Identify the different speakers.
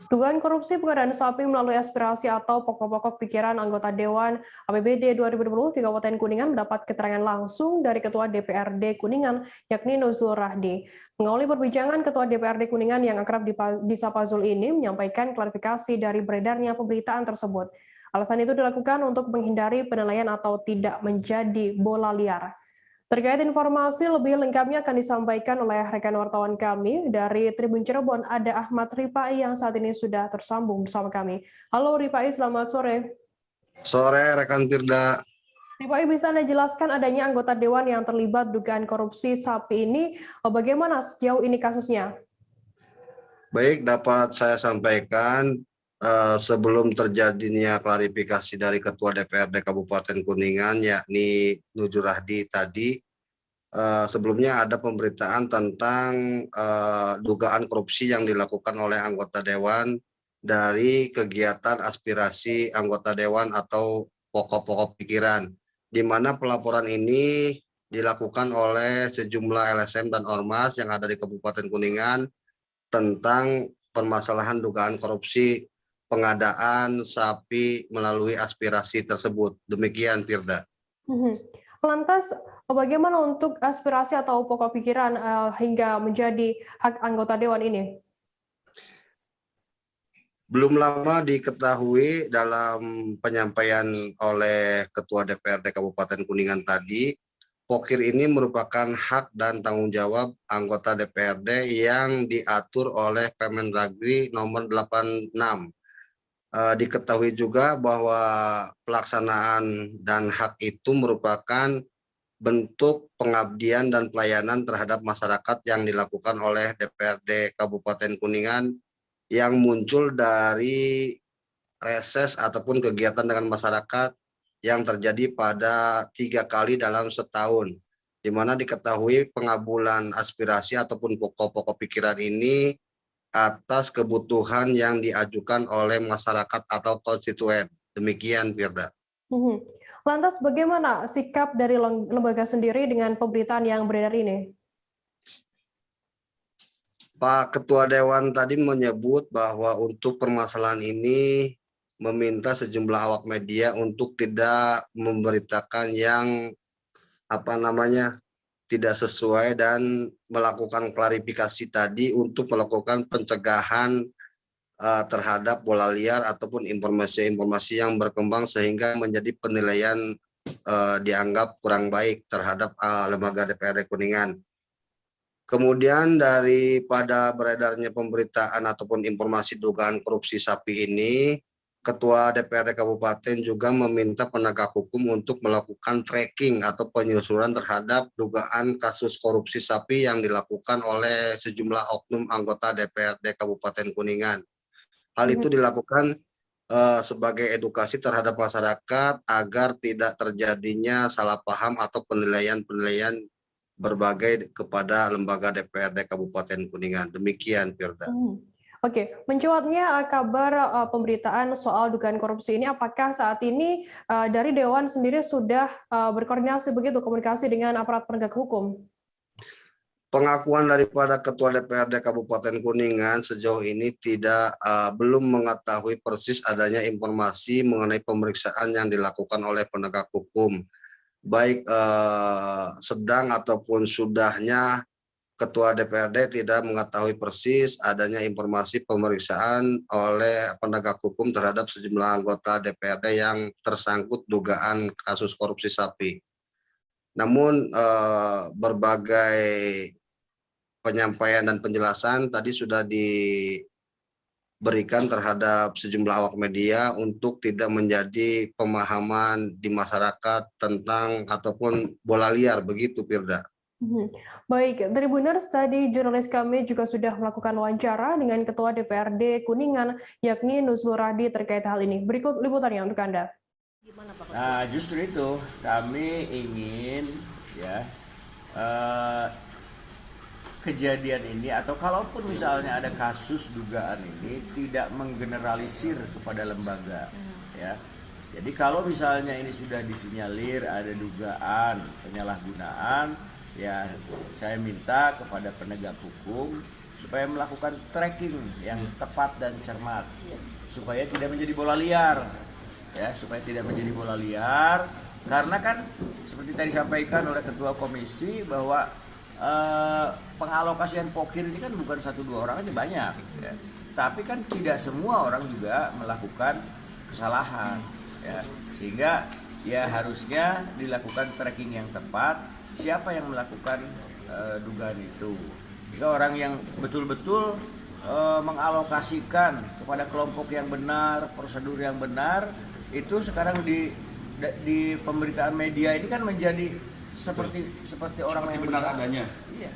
Speaker 1: Dugaan korupsi pengadaan sapi melalui aspirasi atau pokok-pokok pikiran anggota Dewan APBD 2020 di Kabupaten Kuningan mendapat keterangan langsung dari Ketua DPRD Kuningan, yakni Nuzul Rahdi. Mengawali perbincangan, Ketua DPRD Kuningan yang akrab disapa Zul ini menyampaikan klarifikasi dari beredarnya pemberitaan tersebut. Alasan itu dilakukan untuk menghindari penilaian atau tidak menjadi bola liar. Terkait informasi lebih lengkapnya akan disampaikan oleh rekan wartawan kami dari Tribun Cirebon, ada Ahmad Ripai yang saat ini sudah tersambung bersama kami. Halo Ripai, selamat sore.
Speaker 2: Sore rekan Firda.
Speaker 1: Ripai, bisa Anda jelaskan adanya anggota Dewan yang terlibat dugaan korupsi sapi ini, bagaimana sejauh ini kasusnya?
Speaker 2: Baik, dapat saya sampaikan sebelum terjadinya klarifikasi dari Ketua DPRD Kabupaten Kuningan, yakni Nujur Rahdi tadi, sebelumnya ada pemberitaan tentang dugaan korupsi yang dilakukan oleh anggota Dewan dari kegiatan aspirasi anggota Dewan atau pokok-pokok pikiran, di mana pelaporan ini dilakukan oleh sejumlah LSM dan Ormas yang ada di Kabupaten Kuningan tentang permasalahan dugaan korupsi pengadaan sapi melalui aspirasi tersebut. Demikian, Firda.
Speaker 1: Lantas, bagaimana untuk aspirasi atau pokok pikiran hingga menjadi hak anggota Dewan ini?
Speaker 2: Belum lama diketahui dalam penyampaian oleh Ketua DPRD Kabupaten Kuningan tadi, Pokir ini merupakan hak dan tanggung jawab anggota DPRD yang diatur oleh Permendagri nomor 86. Diketahui juga bahwa pelaksanaan dan hak itu merupakan bentuk pengabdian dan pelayanan terhadap masyarakat yang dilakukan oleh DPRD Kabupaten Kuningan yang muncul dari reses ataupun kegiatan dengan masyarakat yang terjadi pada 3 kali dalam setahun, di mana diketahui pengabulan aspirasi ataupun pokok-pokok pikiran ini atas kebutuhan yang diajukan oleh masyarakat atau konstituen. Demikian, Firda.
Speaker 1: Lantas bagaimana sikap dari lembaga sendiri dengan pemberitaan yang beredar ini?
Speaker 2: Pak Ketua Dewan tadi menyebut bahwa untuk permasalahan ini meminta sejumlah awak media untuk tidak memberitakan yang tidak sesuai dan melakukan klarifikasi tadi untuk melakukan pencegahan terhadap bola liar ataupun informasi-informasi yang berkembang sehingga menjadi penilaian dianggap kurang baik terhadap lembaga DPRD Kuningan. Kemudian daripada beredarnya pemberitaan ataupun informasi dugaan korupsi sapi ini, Ketua DPRD Kabupaten juga meminta penegak hukum untuk melakukan tracking atau penyusuran terhadap dugaan kasus korupsi sapi yang dilakukan oleh sejumlah oknum anggota DPRD Kabupaten Kuningan. Hal itu dilakukan sebagai edukasi terhadap masyarakat agar tidak terjadinya salah paham atau penilaian-penilaian berbagai kepada lembaga DPRD Kabupaten Kuningan. Demikian, Firda.
Speaker 1: Oke, mencuatnya kabar pemberitaan soal dugaan korupsi ini, apakah saat ini dari Dewan sendiri sudah berkoordinasi begitu komunikasi dengan aparat penegak hukum?
Speaker 2: Pengakuan daripada Ketua DPRD Kabupaten Kuningan sejauh ini belum mengetahui persis adanya informasi mengenai pemeriksaan yang dilakukan oleh penegak hukum, baik sedang ataupun sudahnya. Ketua DPRD tidak mengetahui persis adanya informasi pemeriksaan oleh penegak hukum terhadap sejumlah anggota DPRD yang tersangkut dugaan kasus korupsi sapi. Namun berbagai penyampaian dan penjelasan tadi sudah diberikan terhadap sejumlah awak media untuk tidak menjadi pemahaman di masyarakat tentang ataupun bola liar, begitu, Firda.
Speaker 1: Baik, Tribuners, tadi jurnalis kami juga sudah melakukan wawancara dengan Ketua DPRD Kuningan, yakni Nuzul Rahdi terkait hal ini. Berikut liputannya untuk Anda.
Speaker 3: Nah, justru itu kami ingin kejadian ini atau kalaupun misalnya ada kasus dugaan ini tidak menggeneralisir kepada lembaga, ya. Jadi kalau misalnya ini sudah disinyalir ada dugaan penyalahgunaan, ya saya minta kepada penegak hukum supaya melakukan tracking yang tepat dan cermat, supaya tidak menjadi bola liar, ya, supaya tidak menjadi bola liar. Karena kan seperti tadi disampaikan oleh Ketua Komisi bahwa pengalokasian pokir ini kan bukan 1-2 orang aja, banyak, ya. Tapi kan tidak semua orang juga melakukan kesalahan, ya. Sehingga ya harusnya dilakukan tracking yang tepat siapa yang melakukan dugaan itu. Jika orang yang betul-betul mengalokasikan kepada kelompok yang benar, prosedur yang benar, itu sekarang di pemberitaan media ini kan menjadi seperti orang yang
Speaker 4: benar adanya.
Speaker 3: Iya.